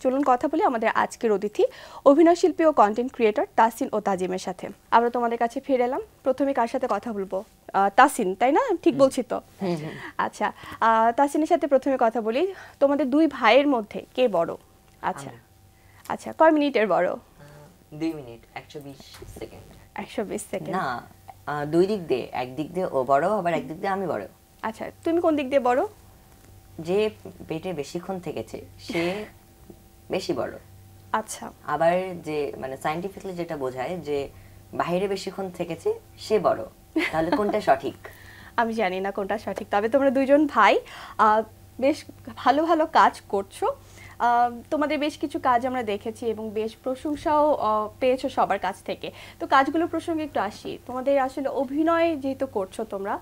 চলুন কথা বলি আমাদের আজকের অতিথি অভিনয় শিল্পী ও কন্টেন্ট ক্রিয়েটর তাসিন ও তাজিমের সাথে। আমরা তোমাদের কাছে ফিরে এলাম। প্রথমে কার সাথে কথা বলবো? তাসিন, তাই না? ঠিক বলছি তো? আচ্ছা, তাসিনের সাথে প্রথমে কথা বলি। তোমাদের দুই ভাইয়ের মধ্যে কে বড়? আচ্ছা আচ্ছা, কয় মিনিটের বড়? 2 মিনিট 120 সেকেন্ড। 120 সেকেন্ড না, দুই দিক দিয়ে, একদিক দিয়ে ও বড়, আবার একদিক দিয়ে আমি বড়। আচ্ছা, তুমি কোন দিক দিয়ে বড়? যে পেটে বেশিক্ষণ থেকেছে সে বেশি বড়। আচ্ছা, আবার যে মানে সায়েন্টিফিক্যালি যেটা বোঝায় যে বাইরে বেশিক্ষণ থেকেছে সে বড়, তাহলে কোনটা সঠিক? আমি জানি না কোনটা সঠিক, তবে তোমরা দুইজন ভাই বেশ ভালো ভালো কাজ করছো। তোমাদের বেশ কিছু কাজ আমরা দেখেছি এবং বেশ প্রশংসাও পেয়েছো সবার কাছ থেকে। তো কাজগুলো প্রসঙ্গে একটু আসি। তোমাদের আসলে অভিনয় যেহেতু করছো তোমরা,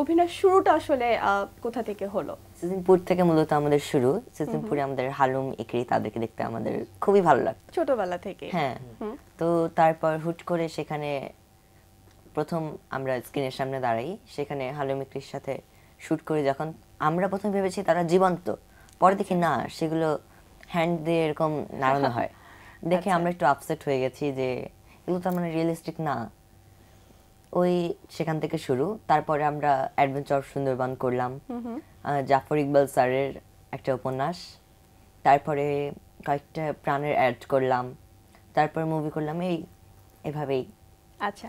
অভিনয় শুরুটা আসলে কোথা থেকে হলো? সিজনপুর থেকে মূলত আমাদের শুরু। সিজনপুরে আমাদের হালুম ইকরি তাদেরকে দেখতে আমাদের খুবই ভালো লাগতো ছোটবেলা থেকে? হ্যাঁ। তো তারপর হুট করে সেখানে প্রথম আমরা স্ক্রিনের সামনে দাঁড়াই, সেখানে হালুম ইকরির সাথে শুট করে যখন আমরা প্রথম ভেবেছি তারা জীবন্ত, পরে দেখি না সেগুলো হ্যান্ড দিয়ে এরকম নাড়ানো হয়। দেখে আমরা একটু আপসেট হয়ে গেছি যে এগুলো তো মানে রিয়েলিস্টিক না। ওই সেখান থেকে শুরু। তারপরে আমরা অ্যাডভেঞ্চার অফ সুন্দরবন করলাম, জাফর ইকবাল স্যারের একটা উপন্যাস। তারপরে কয়েকটা প্রাণের অ্যাড করলাম, তারপর মুভি করলাম, এভাবেই। আচ্ছা,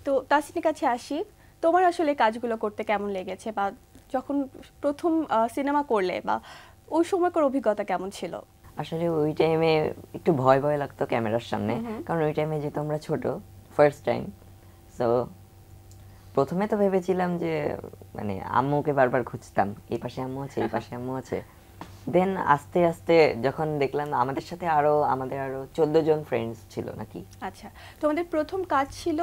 তো তাসিনের কাছে আসি। তোমার আসলে কাজগুলো করতে কেমন লেগেছে, বা যখন প্রথম সিনেমা করলে বা ওই সময়কার অভিজ্ঞতা কেমন ছিল? আসলে ওই টাইমে একটু ভয় ভয় লাগতো ক্যামেরার সামনে, কারণ ওই টাইমে যেহেতু আমরা ছোট, ফার্স্ট টাইম। সো প্রথমে তো ভেবেছিলাম যে মানে আম্মুকে বারবার খুঁজতাম, এই পাশে আম্মু আছে, এই পাশে আম্মু আছে। দেন আস্তে আস্তে যখন দেখলাম আমাদের সাথে আমাদের আরো 14 জন ফ্রেন্ডস ছিল নাকি। আচ্ছা, তোমাদের প্রথম কাজ ছিল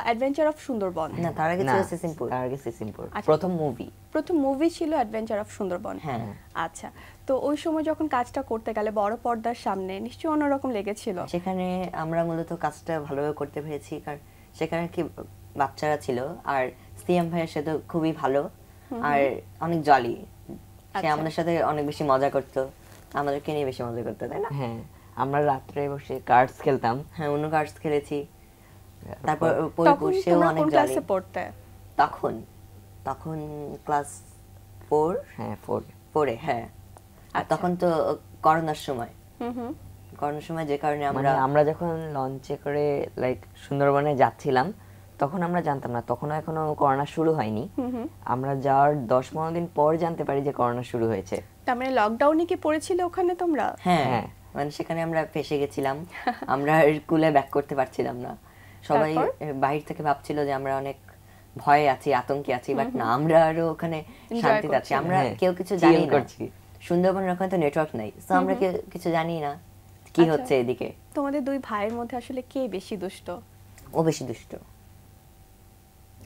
অ্যাডভেঞ্চার অফ সুন্দরবন? না, তার আগে ছিল সিসিমপুর। তার আগে সিসিমপুর আচ্ছা। প্রথম মুভি। প্রথম মুভি ছিল অ্যাডভেঞ্চার অফ সুন্দরবন। হ্যাঁ। আচ্ছা, তো ওই সময় যখন কাজটা করতে গেলে বড় পর্দার সামনে নিশ্চয়ই অন্যরকম লেগেছিল? সেখানে আমরা মূলত কাজটা ভালোভাবে করতে পেরেছি, কারণ সেখানে কি বাচ্চারা ছিল, আর সিএম ভাইয়ের সাথে খুবই ভালো আর অনেক জলি। সে আমাদের সাথে অনেক বেশি মজা করতো, আমাদেরকে নিয়ে বেশি মজা করতো, তাই না? হ্যাঁ, আমরা রাত্রে বসে কার্ডস খেলতাম। হ্যাঁ, অন্য কার্ডস খেলেছি। তারপর তখন সেও তোমরা অনেক কোন জলি। ক্লাসে পড়তে? তখন তখন ক্লাস 4। হ্যাঁ, 4 4-এ। হ্যাঁ। আর তখন তো করোনার সময়, করোনার সময়, যে কারণে আমরা যখন লঞ্চে করে লাইক সুন্দরবনে যাচ্ছিলাম, তখন আমরা জানতাম না, তখনও এখনো করোনা শুরু হয়নি। আমরা যাওয়ার 10-15 দিন পর জানতে পারি যে করোনা শুরু হয়েছে। তার মানে লকডাউনে কি পড়েছিল ওখানে তোমরা? হ্যাঁ, মানে সেখানে আমরা ফেসে গেছিলাম। আমরা স্কুলে ব্যাক করতে পারছিলাম না। সবাই বাইরে থেকে ভাবছিল যে আমরা অনেক ভয়ে আছি, আতঙ্কে আছি, বাট না, আমরা আরো ওখানে শান্তিতে আছি। আমরা কেউ কিছু জানি না। সুন্দরবনের ওখানে তো নেটওয়ার্ক নাই, তো আমরা কিছু জানি না কি হচ্ছে এদিকে। তোমাদের দুই ভাইয়ের মধ্যে আসলে কে বেশি দুষ্ট? ও বেশি দুষ্ট।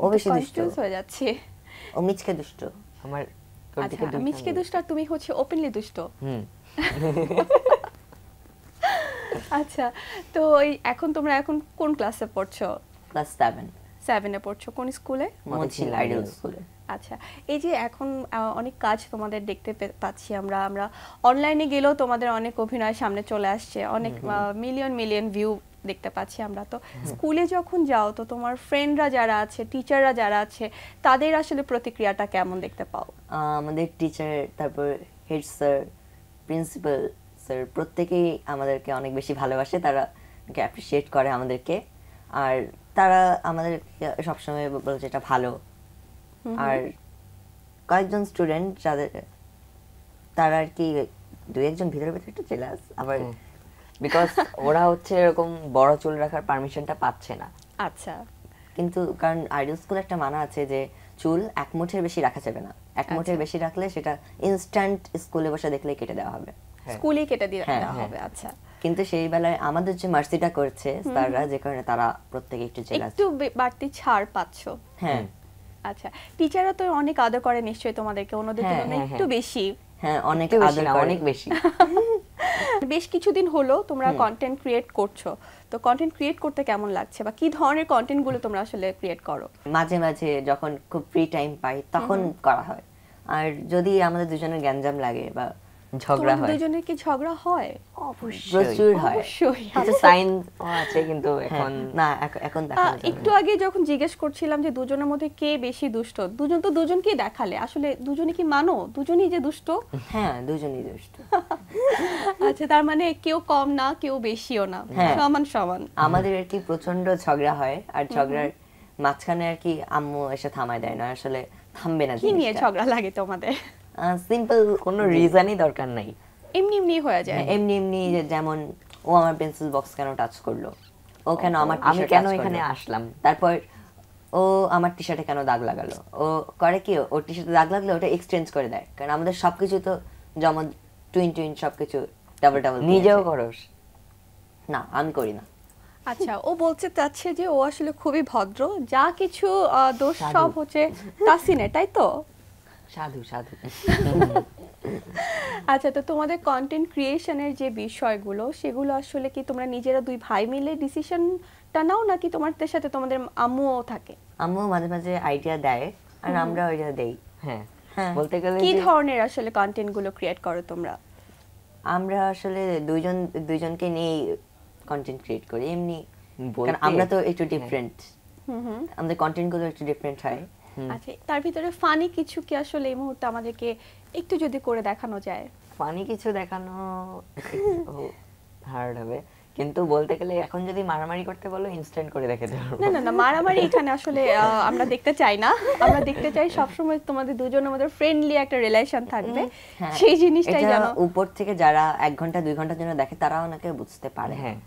ও বেশি দুষ্ট হয়ে যাচ্ছে। ও মিচকে দুষ্ট। আমার আচ্ছা, মিচকে দুষ্ট আর তুমি হচ্ছে ওপেনলি দুষ্ট। আচ্ছা, তো এখন তোমরা কোন ক্লাসে পড়ছো? ক্লাস 7 এ পড়ছো। কোন স্কুলে? মতিঝিল আইডল স্কুলে। আচ্ছা, এই যে এখন অনেক কাজ তোমাদের দেখতে পাচ্ছি আমরা অনলাইনে গেলেও তোমাদের অনেক অভিনয় সামনে চলে আসছে, অনেক মিলিয়ন মিলিয়ন ভিউ দেখতে পাচ্ছি আমরা। তো স্কুলে যখন যাও, তো তোমার ফ্রেন্ডরা যারা আছে, টিচাররা যারা আছে, তাদের আসলে প্রতিক্রিয়াটা কেমন দেখতে পাও? আমাদের টিচার, তারপর হেড স্যার, প্রিন্সিপাল স্যার, প্রত্যেকেই আমাদেরকে অনেক বেশি ভালোবাসে, তারা অ্যাপ্রিশিয়েট করে আমাদেরকে। আর তারা আমাদের সবসময় বলে যেটা ভালো। আর কয়েকজন স্টুডেন্ট যাদের, তারা আর কি 2-1 জন ভিতরে ভিতরে একটু জেলাস, আবার বিকজ ওরা হচ্ছে এরকম বড় চুল রাখার পারমিশনটা পাচ্ছে না। আচ্ছা, কিন্তু কারণ আইডল স্কুলে একটা মানা আছে যে চুল 1 মুঠের বেশি রাখা যাবে না। 1 মুঠের বেশি রাখলে সেটা ইনস্ট্যান্ট স্কুলে বসে দেখলে কেটে দেওয়া হবে, স্কুলেই কেটে দেওয়া হবে। আচ্ছা, কিন্তু সেই বেলায় আমাদের যে মার্সিটা করছে স্যাররা, যে কারণে তারা প্রত্যেকে একটু জেলাস, একটু বাড়তি ছাড় পাচ্ছো। হ্যাঁ। আচ্ছা, টিচাররা তো অনেক আদর করে নিশ্চয়ই তোমাদেরকে, অন্যদের তুলনায় একটু বেশি। হ্যাঁ, অনেক আদর করে, অনেক বেশি। বেশ কিছুদিন হলো তোমরা কন্টেন্ট ক্রিয়েট করছো, তো কন্টেন্ট ক্রিয়েট করতে কেমন লাগছে, বা কি ধরনের কন্টেন্ট গুলো তোমরা আসলে ক্রিয়েট করো? মাঝে মাঝে যখন খুব ফ্রি টাইম পাই তখন করা হয়, আর যদি আমাদের দুজনের গ্যাঞ্জাম লাগে বা ঝগড়া তোমাদের হয় দুজনের কি ঝগড়া হয়? অবশ্যই প্রচুর হয়। অবশ্যই। কিছু সাইন আছে কিন্তু হ্যাঁ, এখন না এখন দেখা যাবে না। একটু আগে যখন জিজ্ঞেস করছিলাম যে দুজনের মধ্যে কে বেশি দুষ্ট, দুজন তো দুজনকেই দেখালে, আসলে দুজনে কি মানো দুজনই যে দুষ্ট? হ্যাঁ, দুজনই দুষ্ট। আচ্ছা, তার মানে কেউ কম না কেউ বেশিও না, হ্যাঁ। সমান সমান। আমাদের আর কি প্রচন্ড ঝগড়া হয়, আর ঝগড়ার মাঝখানে আর কি আম্মু এসে থামায় দেয় না, আসলে থামবে না কি নিয়ে জিনিসটা। ঝগড়া লাগে তোমাদের? সিম্পল কোনো রিজনই দরকার নাই। এমনি এমনি হয়ে যায়? এমনি এমনি যেমন ও আমার পেন্সিল বক্স কেন টাচ করলো, ও কেন আমার আমি t-shirt কেন touch এখানে করলো। আসলাম, তারপর ও আমার টি শার্টে কেন দাগ লাগালো, ও করে কি ওর টি শার্টে দাগ লাগলে ওটা এক্সচেঞ্জ করে দেয়, কারণ আমাদের সবকিছু তো যেমন টুইন টুইন সবকিছু ডাবল ডাবল। নিজেও করস? না, আমি করি না। আচ্ছা, ও বলতে চাচ্ছে যে ও আসলে খুবই ভদ্র, যা কিছু দোষ সাধু। সব হচ্ছে তাসিনের, তাই তো? সাধু সাধু। আচ্ছা, তো তোমাদের কন্টেন্ট ক্রিয়েশনের যে বিষয়গুলো সেগুলো আসলে কি তোমরা নিজেরা দুই ভাই মিলে ডিসিশনটা নাও, নাকি তোমাদের সাথে তোমাদের আম্মুও থাকে? আম্মু মাঝে মাঝে আইডিয়া দেয় আর আমরা ওইটা দেই। হ্যাঁ, হ্যাঁ। বলতে গেলে কি যে ধরনের আসলে কন্টেন্ট গুলো ক্রিয়েট করো তোমরা? আমরা আসলে দুইজনকে নিয়ে কন্টেন্ট ক্রিয়েট করি এমনি, বলতে- কারণ আমরা তো একটু ডিফারেন্ট, হুম হুম। আমাদের কন্টেন্ট গুলো একটু ডিফারেন্ট হয়। আচ্ছা, তার ভিতরে ফানি কিছু কি আসলে এই মুহূর্তে আমাদেরকে একটু যদি করে দেখানো যায়? ফানি কিছু দেখানো হার্ড হবে, কিন্তু বলতে গেলে এখন যদি মারামারি করতে বলো ইনস্ট্যান্ট করে দেখে দেবো। না না না, মারামারি এখানে আসলে আমরা দেখতে চাই না। আমরা দেখতে চাই সবসময় তোমাদের দুজনের মধ্যে ফ্রেন্ডলি একটা রিলেশন থাকবে, হ্যাঁ, সেই জিনিসটাই এটা জানো। উপর থেকে যারা 1 ঘন্টা 2 ঘন্টার জন্য দেখে তারাও নাকি বুঝতে পারে হ্যাঁ।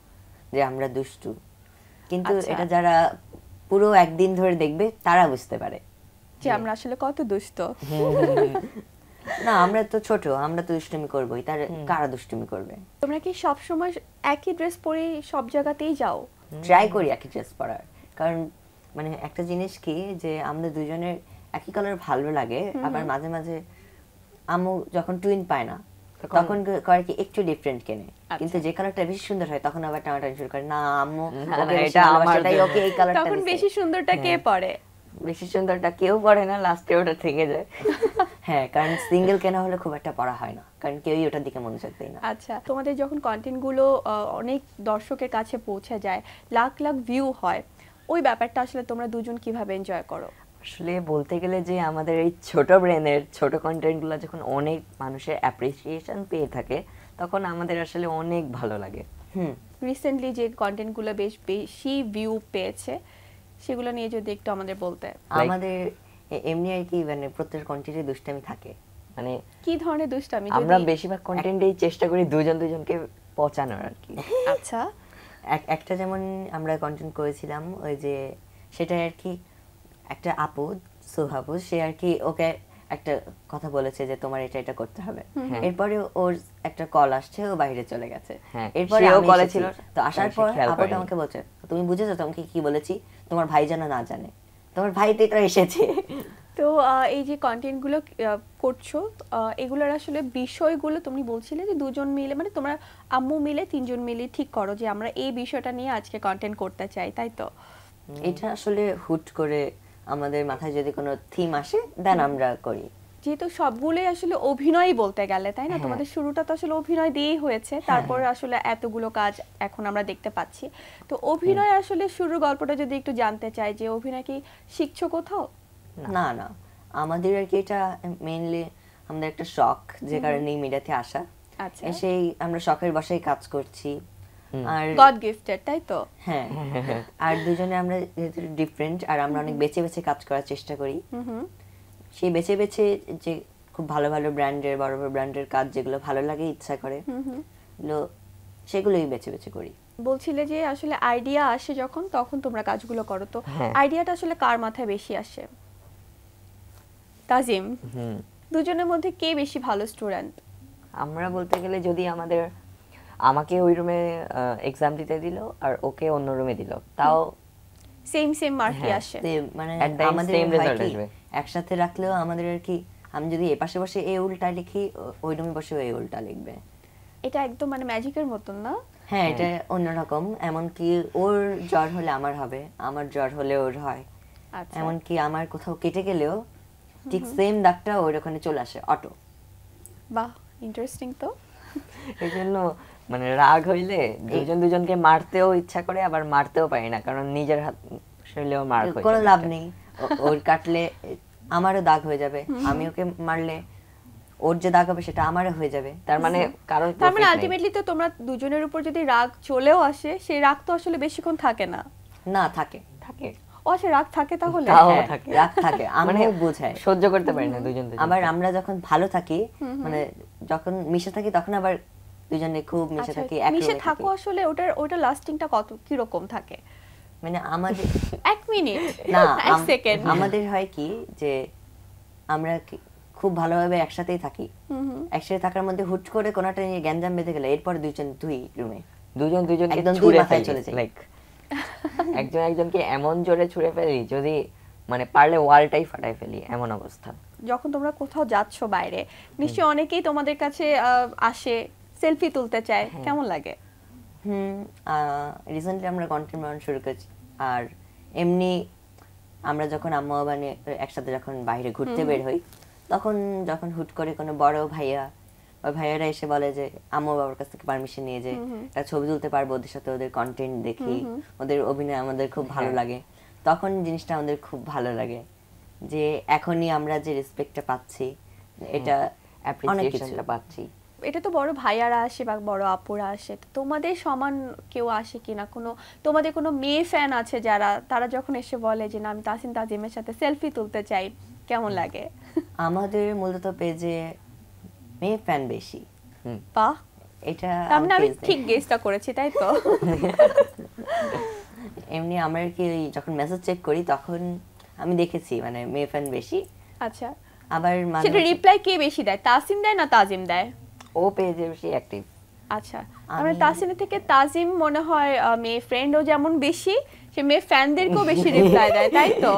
যে আমরা দুষ্টু, কিন্তু আচ্ছা। এটা যারা পুরো একদিন ধরে দেখবে তারা বুঝতে পারে। যে আমরা আসলে কত দুষ্ট। না, আমরা তো ছোট, আমরা তো দুষ্টুমি করবোই, তার কারা দুষ্টুমি করবে। তোমরা কি সব সময় একই ড্রেস পরে সব জায়গাতেই যাও? ট্রাই করি একই ড্রেস পরার, কারণ মানে একটা জিনিস কি যে আমাদের দুজনের একই কালার ভালো লাগে, আবার মাঝে মাঝে আম্মু যখন টুইন পায় না তখন করে কি একটু ডিফারেন্ট কেনে, কিন্তু যে কালারটা বেশি সুন্দর হয় তখন আবার টানাটানি শুরু করে, না আম্মু না, ওকে না, বেশি এটা আমার ভালোবাসে, তাই জন্য। ওকে এই কালারটা তখন দিছে। বেশি সুন্দরটা কে পরে? বেশি সুন্দরটা কেউ পড়ে না, লাস্টে ওটা থেকে যায়। হ্যাঁ, কারণ সিঙ্গেল কেনা হলে খুব একটা পড়া হয় না, কারণ কেউই ওটার দিকে মনোযোগ দেয় না। আচ্ছা, তোমাদের যখন কন্টেন্ট গুলো অনেক দর্শকের কাছে পৌঁছে যায়, লাখ লাখ ভিউ হয়, ওই ব্যাপারটা আসলে তোমরা দুজন কিভাবে এনজয় করো? আসলে বলতে গেলে যে আমাদের এই ছোট ব্রেনের ছোট কন্টেন্টগুলো যখন অনেক মানুষের অ্যাপ্রিসিয়েশন পেয়ে থাকে তখন আমাদের আসলে অনেক ভালো লাগে। রিসেন্টলি যে কন্টেন্ট গুলো বেশ বেশি ভিউ পেয়েছে সেগুলো নিয়ে যদি একটু আমাদের বলতে। আমাদের এমনি আর কি মানে প্রত্যেক কন্টেন্টে দুষ্টামি থাকে। মানে কি ধরনের দুষ্টামি? আমরা যদি বেশিরভাগ কন্টেন্টেই চেষ্টা করি দুজনকে পচানোর আর কি। আচ্ছা, একটা যেমন আমরা কন্টেন্ট করেছিলাম ওই যে সেটা আর কি একটা আপু সুহাবু, সে আর কি ওকে একটা কথা বলেছে যে তোমার এটা এটা করতে হবে, এরপরে ওর একটা কল আসছে, ও বাইরে চলে গেছে। হ্যাঁ, এরপরে সেও আমি কলে এসেছি। ছিল, তো আসার সে পর খেয়াল আপুটা করেনি। আমাকে বলছে তুমি বুঝেছো তোমাকে কি বলেছি, তোমার ভাই যেন না জানে। তোমার ভাই তো এটা এসেছে। তো এই যে কন্টেন্ট গুলো করছো, এগুলোর আসলে বিষয়গুলো তুমি বলছিলে যে দুজন মিলে, মানে তোমরা আম্মু মিলে 3 জন মিলে ঠিক করো যে আমরা এই বিষয়টা নিয়ে আজকে কন্টেন্ট করতে চাই, তাই তো? এটা আসলে হুট করে আমাদের মাথায় যদি কোনো থিম আসে দেন আমরা করি। যেহেতু সবগুলোই আসলে অভিনয় বলতে গেলে, তাই না? হ্যাঁ। তোমাদের শুরুটা তো আসলে অভিনয় দিয়েই হয়েছে, তারপর আসলে এতগুলো কাজ এখন আমরা দেখতে পাচ্ছি। তো অভিনয় আসলে শুরুর গল্পটা যদি একটু জানতে চাই, যে অভিনয় কি শিখছো কোথাও? না না, আমাদের আর কি এটা মেইনলি আমাদের একটা শখ, যে কারণে মিডিয়াতে আসা। আচ্ছা, এসেই আমরা শখের বশেই কাজ করছি। আর গড গিফটেড, তাই তো? হ্যাঁ, আর দুজনে আমরা যেহেতু ডিফারেন্ট, আর আমরা অনেক বেছে বেছে কাজ করার চেষ্টা করি। সেই বেছে বেছে যে খুব ভালো ভালো ব্র্যান্ডের, বড় বড় ব্র্যান্ডের কাজ যেগুলো ভালো লাগে, ইচ্ছা করে, সেগুলোই বেছে বেছে করি। বলছিলে যে আসলে আইডিয়া আসে যখন, তখন তোমরা কাজগুলো করো, তো হ্যাঁ। আইডিয়াটা আসলে কার মাথায় বেশি আসে? তাজিম, হুম, দুজনের মধ্যে কে বেশি ভালো স্টুডেন্ট? আমরা বলতে গেলে যদি আমাকে ওই রুমে এক্সাম দিতে দিল আর ওকে অন্য রুমে দিল, তাও সেম সেম মার্কই হ্যাঁ। আসে। মানে At the end আমাদের same হয় result কি, আসবে। একসাথে রাখলেও আমাদের আর কি, আমি যদি এ পাশে বসে এ উল্টা লিখি, ওই রুমে বসে এই উল্টা লিখবে। এটা একদম মানে ম্যাজিকের মতন না? হ্যাঁ, এটা অন্যরকম। এমনকি ওর জ্বর হলে আমার হবে, আমার জ্বর হলে ওর হয়। আচ্ছা, এমনকি আমার কোথাও কেটে গেলেও ঠিক সেম দাগটা ওর ওখানে চলে আসে অটো। বাহ, ইন্টারেস্টিং তো। এই জন্য মানে রাগ হইলে দুজন দুজনকে মারতেও ইচ্ছা করে, আবার মারতেও পারি না, কারণ নিজের হাত শরীরেও মার হয়ে কোনো যাবে লাভ একটা। নেই, ওর কাটলে আমারও দাগ হয়ে যাবে, আমি ওকে মারলে ওর যে দাগ হবে সেটা আমারও হয়ে যাবে। তার মানে কারোর তার মানে profit নেই। আলটিমেটলি তো তোমরা দুজনের উপর যদি রাগ চলেও আসে, সেই রাগ তো আসলে বেশিক্ষণ থাকে না। না থাকে, থাকে, ও আচ্ছা, রাগ থাকে তাহলে। তাও হ্যাঁ, থাকে। রাগ থাকে, মানে আমিও বোঝাই। সহ্য করতে পারি না দুজন দুজন। আবার আমরা যখন ভালো থাকি, মানে যখন মিশে থাকি তখন আবার দুজনে খুব মিশে আচ্ছা, থাকি, এক মিশে রুমে থাকো থাকি। আসলে ওটার লাস্টিংটা কত কি রকম থাকে? মানে আমাদের 1 মিনিট না 1 সেকেন্ড। আমাদের হয় কি যে আমরা খুব ভালোভাবে একসাথেই থাকি, একসাথে থাকার মধ্যে হুট করে কোনোটা নিয়ে গ্যাঞ্জাম বেঁধে গেলে এরপর দুই রুমে দুজন দুজনকে একদম দুই ছুঁড়ে মাথায় ফেলি, চলে যাই। লাইক একজন একজনকে এমন জোরে ছুঁড়ে ফেলি, যদি মানে পারলে ওয়ালটাই ফাটাই ফেলি, এমন অবস্থা। যখন তোমরা কোথাও যাচ্ছ বাইরে, নিশ্চয়ই অনেকেই তোমাদের কাছে আসে, সেলফি তুলতে চায়, কেমন লাগে? রিসেন্টলি আমরা কন্টেন্ট বানানো শুরু করেছি। আর এমনি আমরা যখন আম্মু বাবা নিয়ে একসাথে যখন বাইরে ঘুরতে বের হই, তখন যখন হুট করে কোনো বড় ভাইয়া বা ভাইয়ারা এসে বলে যে আম্মু বাবার কাছ থেকে পারমিশন নিয়ে যে একটা ছবি তুলতে পারবো ওদের সাথে, ওদের কন্টেন্ট দেখি, ওদের অভিনয় আমাদের খুব ভালো লাগে, তখন জিনিসটা আমাদের খুব ভালো লাগে যে এখনই আমরা যে রেসপেক্টটা পাচ্ছি, এটা অনেক কিছু। অ্যাপ্রিসিয়েশনটা পাচ্ছি। এটা তো বড় ভাইয়ারা আসে বা বড় আপুরা আসে, তো তোমাদের সমান কেউ আসে কিনা? তোমাদের কোনো মেয়ে ফ্যান আছে যারা, তারা যখন এসে বলে যে না আমি তাসিন তাজিমের সাথে সেলফি তুলতে চাই, কেমন লাগে? আমাদের মূলত পেজে মেয়ে ফ্যান বেশি। বাহ, এটা তার মানে আমি page নেই। ঠিক গেসটা করেছি, তাই তো? এমনি আমরা কি ওই যখন মেসেজ চেক করি তখন আমি দেখেছি মানে মেয়ে ফ্যান বেশি। আচ্ছা, আবার মাঝে সেটা মাঝে- রিপ্লাই কে বেশি দেয়, তাসিম দেয় না তাজিম দেয়? ও পেজে বেশি অ্যাক্টিভ। আচ্ছা, আমরা তাসিনের থেকে তাজিম মনে হয় মেয়ে ফ্রেন্ডও যেমন বেশি, সে মেয়ে ফ্যানদেরকেও বেশি রিপ্লাই দেয়, তাই তো?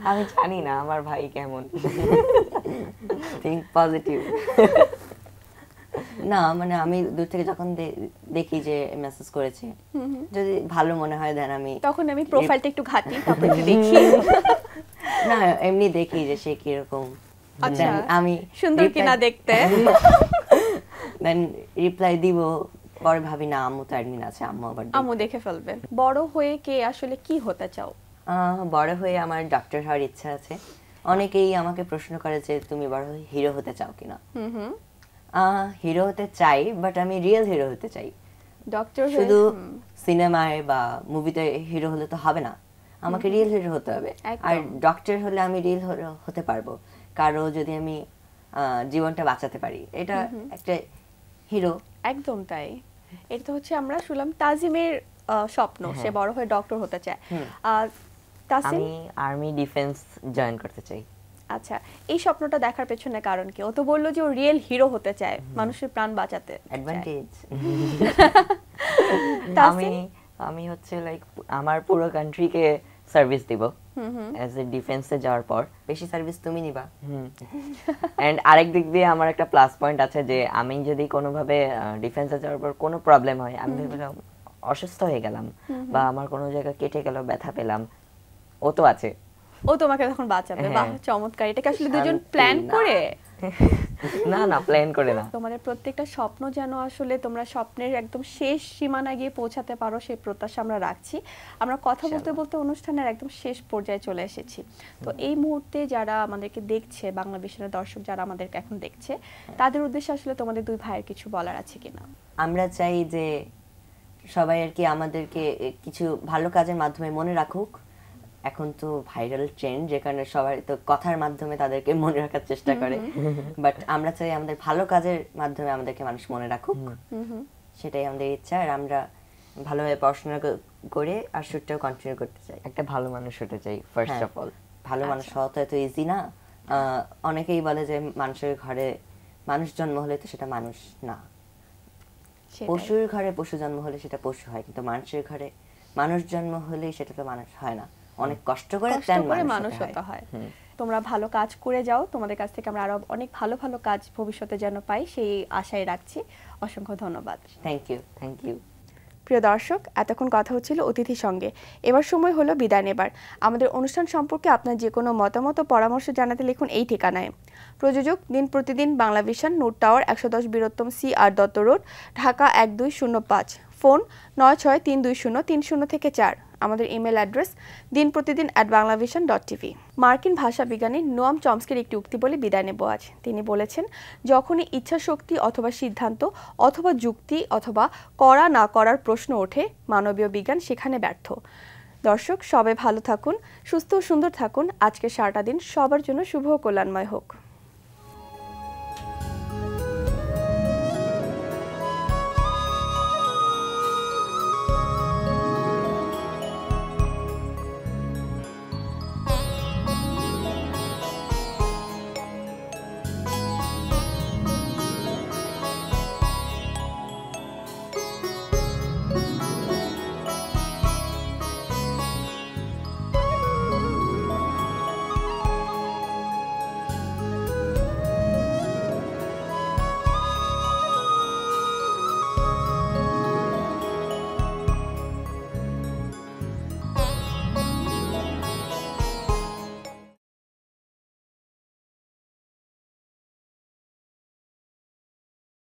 আমি জানি না আমার ভাই কেমন। Think positive. না মানে আমি দূর থেকে যখন দেখি যে মেসেজ করেছে, যদি ভালো মনে হয় দেন আমি তখন আমি প্রোফাইলটা একটু ঘাটি, তারপর একটু দেখি। না এমনি দেখি যে সে কিরকম, আচ্ছা, Then আমি সুন্দর কিনা দেখতে। দেন রিপ্লাই দিব, পরে ভাবি না আম্মু তো অ্যাডমিন আছে, আম্মু আবার দেখবে। আম্মু দেখে ফেলবে। বড় হয়ে কে আসলে কি হতে চাও? বড় হয়ে আমার ডক্টর হওয়ার ইচ্ছা আছে। অনেকেই আমাকে প্রশ্ন করে যে তুমি বড় হয়ে হিরো হতে চাও কিনা। হিরো হতে চাই, বাট আমি রিয়েল হিরো হতে চাই। ডক্টর শুধু সিনেমায় বা মুভিতে হিরো হলে তো হবে না, আমাকে রিয়েল হিরো হতে হবে। একদম। আর ডক্টর হলে আমি রিয়েল হতে পারবো, কারো যদি আমি জীবনটা বাঁচাতে পারি, এটা একটা হিরো। একদম তাই। এটা তো হচ্ছে আমরা শুনলাম তাজিমের স্বপ্ন, সে বড় হয়ে ডক্টর হতে চায়। তাসিম, আমি আর্মি ডিফেন্স জয়েন করতে চাই। আচ্ছা, এই স্বপ্নটা দেখার পেছনে কারণ কি? ও তো বললো যে ও রিয়েল হিরো হতে চায়, মানুষের প্রাণ বাঁচাতে চায়। অ্যাডভান্টেজ। তাসিম? আমি হচ্ছে লাইক আমার পুরো কান্ট্রিকে সার্ভিস দিব অ্যাজ এ ডিফেন্সে যাওয়ার পর। বেশি সার্ভিস তুমি নিবা। এন্ড আরেক দিক দিয়ে আমার একটা প্লাস পয়েন্ট আছে যে আমি যদি কোনোভাবে ডিফেন্সে যাওয়ার পর কোনো প্রবলেম হয়, আমি ভেবেছিলাম অসুস্থ হয়ে গেলাম বা আমার কোনো জায়গা কেটে গেল, ব্যথা পেলাম, ও তো আছে। ও তোমাকে তখন বাঁচাবে। হ্যাঁ। বাহ, চমৎকার। এটাকে আসলে দুজন শান্তি প্ল্যান না। করে? না প্ল্যান করে না। তোমাদের প্রত্যেকটা স্বপ্ন যেন আসলে তোমরা স্বপ্নের একদম শেষ সীমানা গিয়ে পৌঁছাতে পারো, সেই প্রত্যাশা আমরা রাখছি। আমরা কথা বলতে বলতে অনুষ্ঠানের একদম শেষ পর্যায়ে চলে এসেছি। তো এই মুহূর্তে যারা আমাদেরকে দেখছে, বাংলা বিষয়ের দর্শক যারা আমাদেরকে এখন দেখছে, তাদের উদ্দেশ্যে আসলে তোমাদের দুই ভাইয়ের কিছু বলার আছে কিনা? আমরা চাই যে সবাই আর কি আমাদেরকে কিছু ভালো কাজের মাধ্যমে মনে রাখুক। এখন তো ভাইরাল ট্রেন্ড, যে কারণে সবাই তো কথার মাধ্যমে তাদেরকে মনে রাখার চেষ্টা করে, বাট আমরা চাই আমাদের ভালো কাজের মাধ্যমে আমাদেরকে মানুষ মনে রাখুক, সেটাই আমাদের ইচ্ছা। আর আমরা ভালোভাবে পড়াশোনা করে আর শুটটাও কন্টিনিউ করতে চাই। একটা ভালো মানুষ হতে চাই ফার্স্ট হ্যাঁ, অফ অল। ভালো মানুষ হওয়া তো এত ইজি না। অনেকেই বলে যে মানুষের ঘরে মানুষ জন্ম হলে তো সেটা মানুষ না, সেটাই। পশুর ঘরে পশু জন্ম হলে সেটা পশু হয়, কিন্তু মানুষের ঘরে মানুষ জন্ম হলেই সেটা তো মানুষ হয় না, অনেক কষ্ট করে কষ্ট তেন করে মানুষ মানুষ হতে হতে হয়। হয়। তোমরা ভালো কাজ করে যাও, তোমাদের কাছ থেকে আমরা আরো অনেক ভালো ভালো কাজ ভবিষ্যতে যেন পাই, সেই আশাই রাখছি। অসংখ্য ধন্যবাদ। Thank you. Thank you. প্রিয় দর্শক, এতক্ষণ কথা হচ্ছিল অতিথির সঙ্গে। এবার সময় হলো বিদায় নেবার। আমাদের অনুষ্ঠান সম্পর্কে আপনার যে কোনো মতামত ও পরামর্শ জানাতে লিখুন এই ঠিকানায়। প্রযোজক দিন প্রতিদিন Banglavision, Noor tower, 110 Bir Uttam C R. Dutta road, Dhaka ১২০৫। Phone ৯৬৩২০৩০ থেকে ৪। আমাদের ইমেল অ্যাড্রেস dinprotidin@banglavision.tv। মার্কিন ভাষাবিজ্ঞানী নোয়াম চমস্কির একটি উক্তি বলে বিদায় নেব আজ। তিনি বলেছেন, যখনই ইচ্ছাশক্তি অথবা সিদ্ধান্ত অথবা যুক্তি অথবা করা না করার প্রশ্ন ওঠে, মানবীয় বিজ্ঞান সেখানে ব্যর্থ। দর্শক, সবাই ভালো থাকুন, সুস্থ ও সুন্দর থাকুন। আজকের সারাটা দিন সবার জন্য শুভ ও কল্যাণময় হোক।